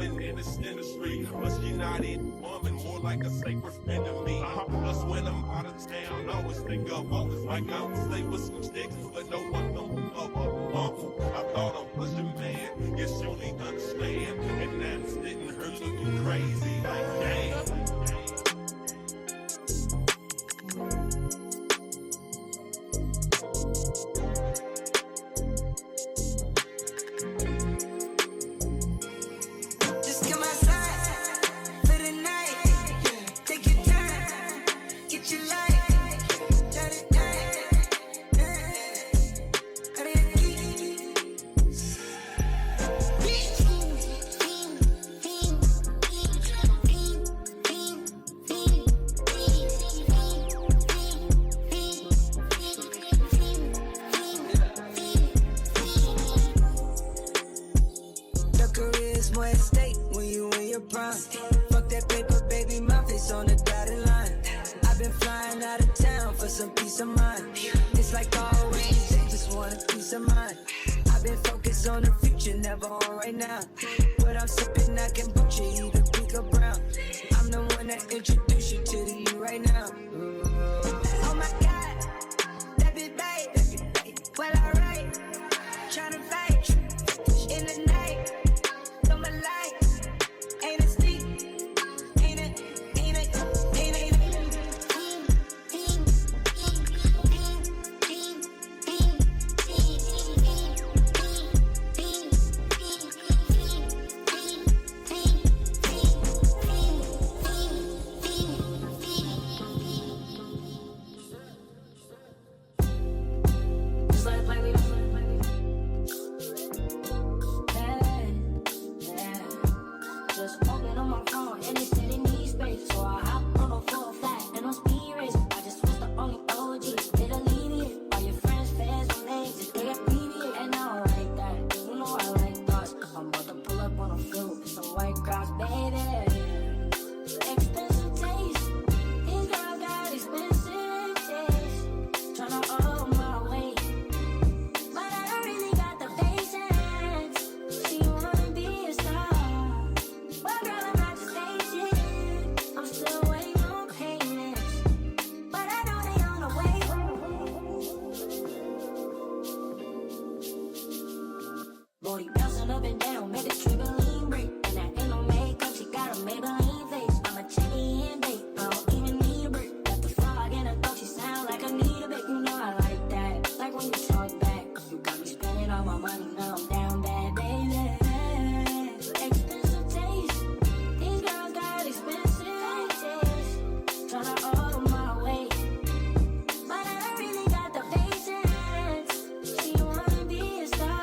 woman in this industry, but she not a woman, more like a sacred friend to me. Plus when I'm out of town, I always think of her. Like I would stay with some sticks, but no one don't love her. I thought I was your man, you surely understand, and that's didn't hurt looking crazy like damn. More at stake when you in your prime. Fuck that paper, baby, my face on the dotted line. I've been flying out of town for some peace of mind. It's like always, they just want a peace of mind. I've been focused on the future, never on right now. What I'm sipping, I can butcher either pink or brown. I'm the one that introduced you to the you right now. Oh my God, that be babe. Well, alright, tryna fight in the night. Booty bouncing up and down, make a trampoline break. And that ain't no makeup, she got a Maybelline face. I'm a Chetty and bake, I don't even need a break. Got the frog in her throat, she sound like I need a bit. You know I like that, like when you talk back. You got me spending all my money, now I'm down bad, baby. Expensive taste, these girls got expensive taste. Tryna order my way, but I don't really got the patience. She wanna be a star.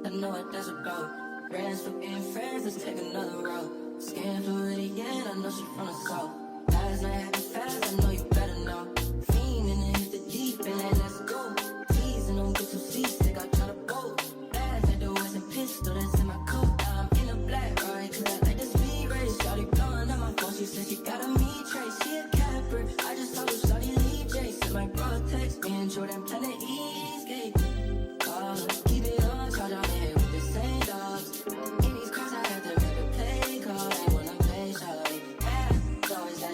I know what that's about. Friends for being friends, let's take another route. Skin fluid again, I know she from the south. Last night happened fast, I know you better know. Fiending and hit the deep and then let's go. Teasing, don't get too seasick, I try to go. Laugh at the West and pistol that's in my coat. Now I'm in a black ride, cause I like the speed race. Shawty blowing up my phone, she said she got a me trace. She a capper, I just told her shawty leave Jason. My brother text me and Jordan Planet Eastgate. Keep it on, charge on here with the same dogs. In these cars I have to make a play call. I wanna play shawty, yeah, it's always that.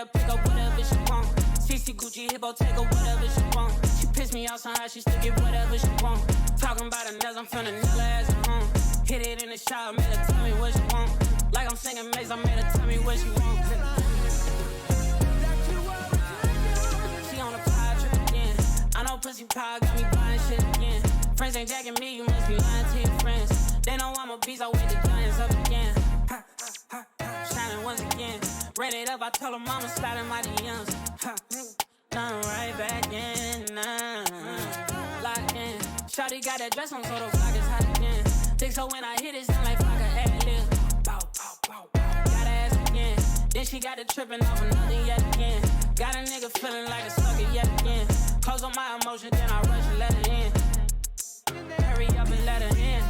her pick up whatever she want. CC Gucci hippo, take her whatever she want. She pissed me off somehow, she still get whatever she want. Talking about her nails, I'm finna nail her ass at home. Hit it in the shower, made her tell me what she want. Like I'm singing Maze, I made her tell me what she want. She on a power trip again. I know pussy power got me buying shit again. Friends ain't jacking me, you must be lying to your friends. They know I'm a beast, I wake the giants up again. Shining once again. Ran it up, I told her mama slide in my DMs. Now I'm right back in, locked in. Shawty got that dress on, so the block is hot again. Think so when I hit it, sound like fuck a ad-lib. Bow, bow, bow, bow. Got her ass again. Then she got it tripping off another yet again. Got a nigga feeling like a sucker yet again. Close on my emotions, then I rush and let her in. Hurry up and let her in.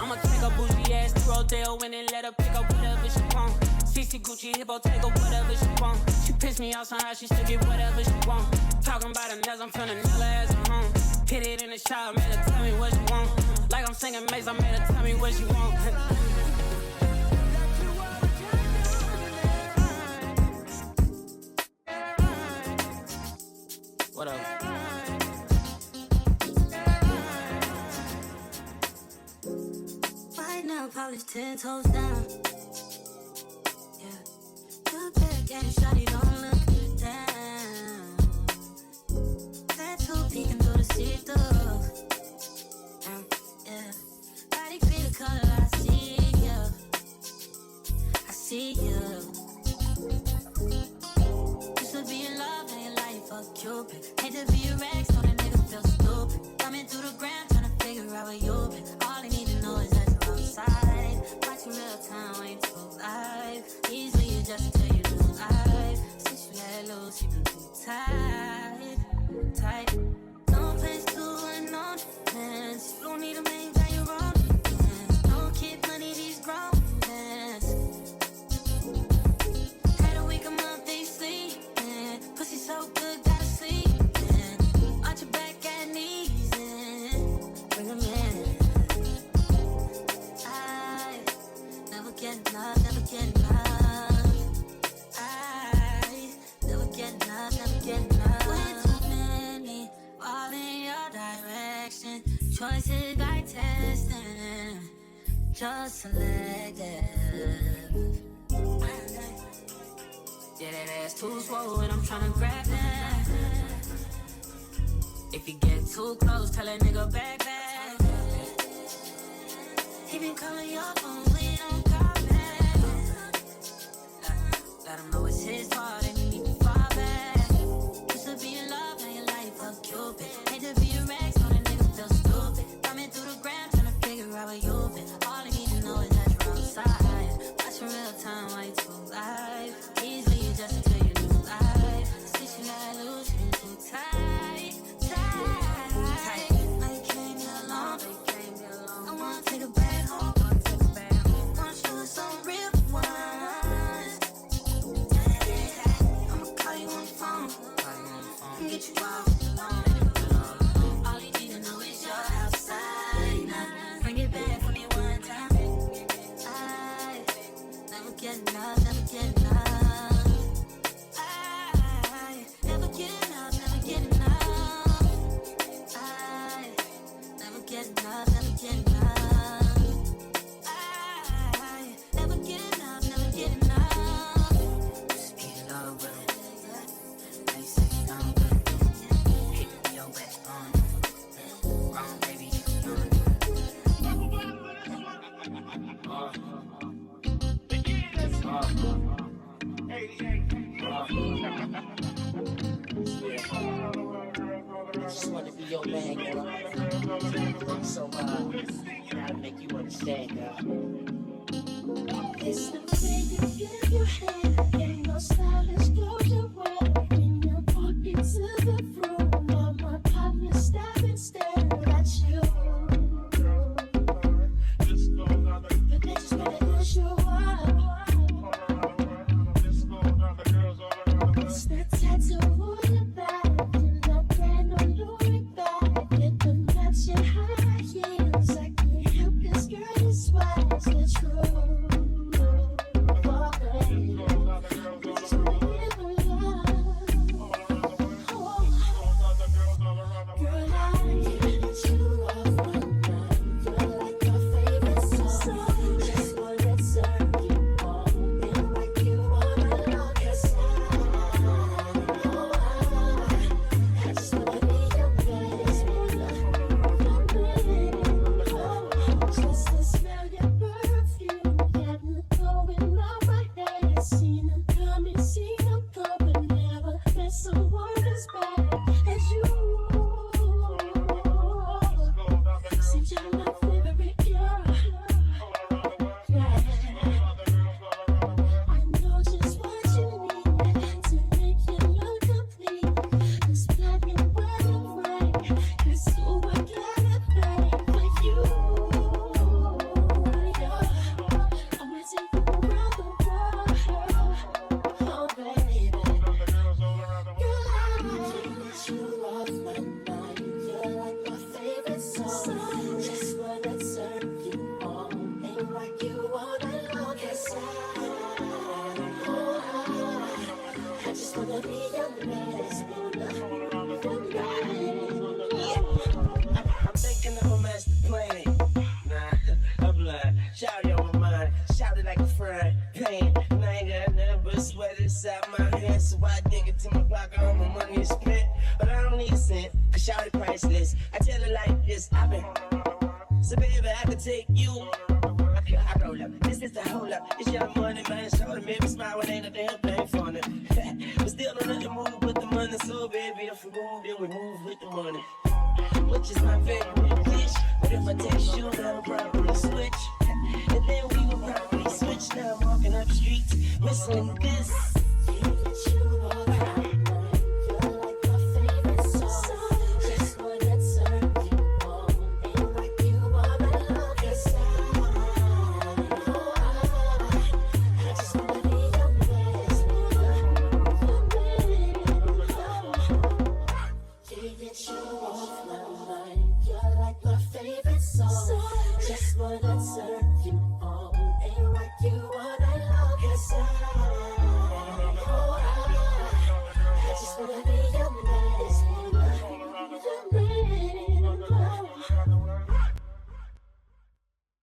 I'ma take a bougie ass to Rodeo and then let her pick up whatever she want. CC Gucci hippo, take her whatever she want. She pissed me off somehow, she still get whatever she want. Talking about her nails, I'm finna nail her ass at home. Hit it in the shower, made her tell me what she want. Like I'm singing Maze, I made her tell me what she want. What up? Right now, polish 10 toes down. Yeah. Look back and shawty, don't look down. Tattoo peeking through the see-through. Yeah. Body feel color, I see you. I see you. Used to be in love, now your life fuck Cupid. Hate to be a rag, so that nigga feel stupid. Coming through the ground, tryna figure out where you've been. All I need to know is that you're outside. Watching real time, ain't too live. Easily adjust to your new life. Since you let loose, you been too tight. Tight. No place to unknown defense. You don't need a man, got your own defense. Don't keep money, these grown men. Had a week, a month, they sleeping. Pussy so good, gotta sleep in. Arch your back at knees and bring them in. I never get enough, never get enough. I never get enough, never get enough. Way too many fall in your direction. Choices by testing, just selective. Yeah, that ass too swole and I'm tryna grab that. If you get too close, tell that nigga back. He been calling your phone, we don't call back. Let him know it's his fault and you need to fall back. Used to be in love, now your life fuck Cupid. Hate to be a rag, so that nigga feel stupid. Coming through the ground, tryna figure out where you've been. All I need to know is that you're outside. Watching real time, while you too live. Easily adjusting to your new life. Since you let loose, you too tight. Now you came here alone. I wanna take a back home. Wanna show us some real ones. I'ma call you on the phone and get you off alone. All you need to know is you're outside now. Bring it back for me one time. I never get enough, never get enough. I never get enough, never get enough. I never get enough, never get enough. I never get enough, never get enough. Just be in love with it. Now you say you done with it. Hit me your back on it. Wrong, baby, you done Just wanna be your man, girl. So, gotta make you understand, girl. It's the way you give your hand and your stylish clothes you wear. When you walk into the room, all my partners stop and stare at you. But they just wanna push you up. It's that tattoo on your back and that brand on Louis bag. Get the matching high heels. I can't help this girl is swag, the truth. Shout it on my mind, shout it like a frying pan. And I ain't got nothing but sweat inside my hands. So I dig it to my pocket, all my money is spent. But I don't need a cent, cause shout it priceless. I tell it like this, I've been. So baby, I could take you. I roll up, this is the hold up. It's your money, man. Show them, make me smile when ain't a damn thing funny. But still don't let you move with the money. So baby, if we move, then we move with the money. Which is my favorite dish. But if I taste you, then I'll probably switch. And then we will probably switch. Now I'm walking up the streets, whistling this. Just wanna serve you.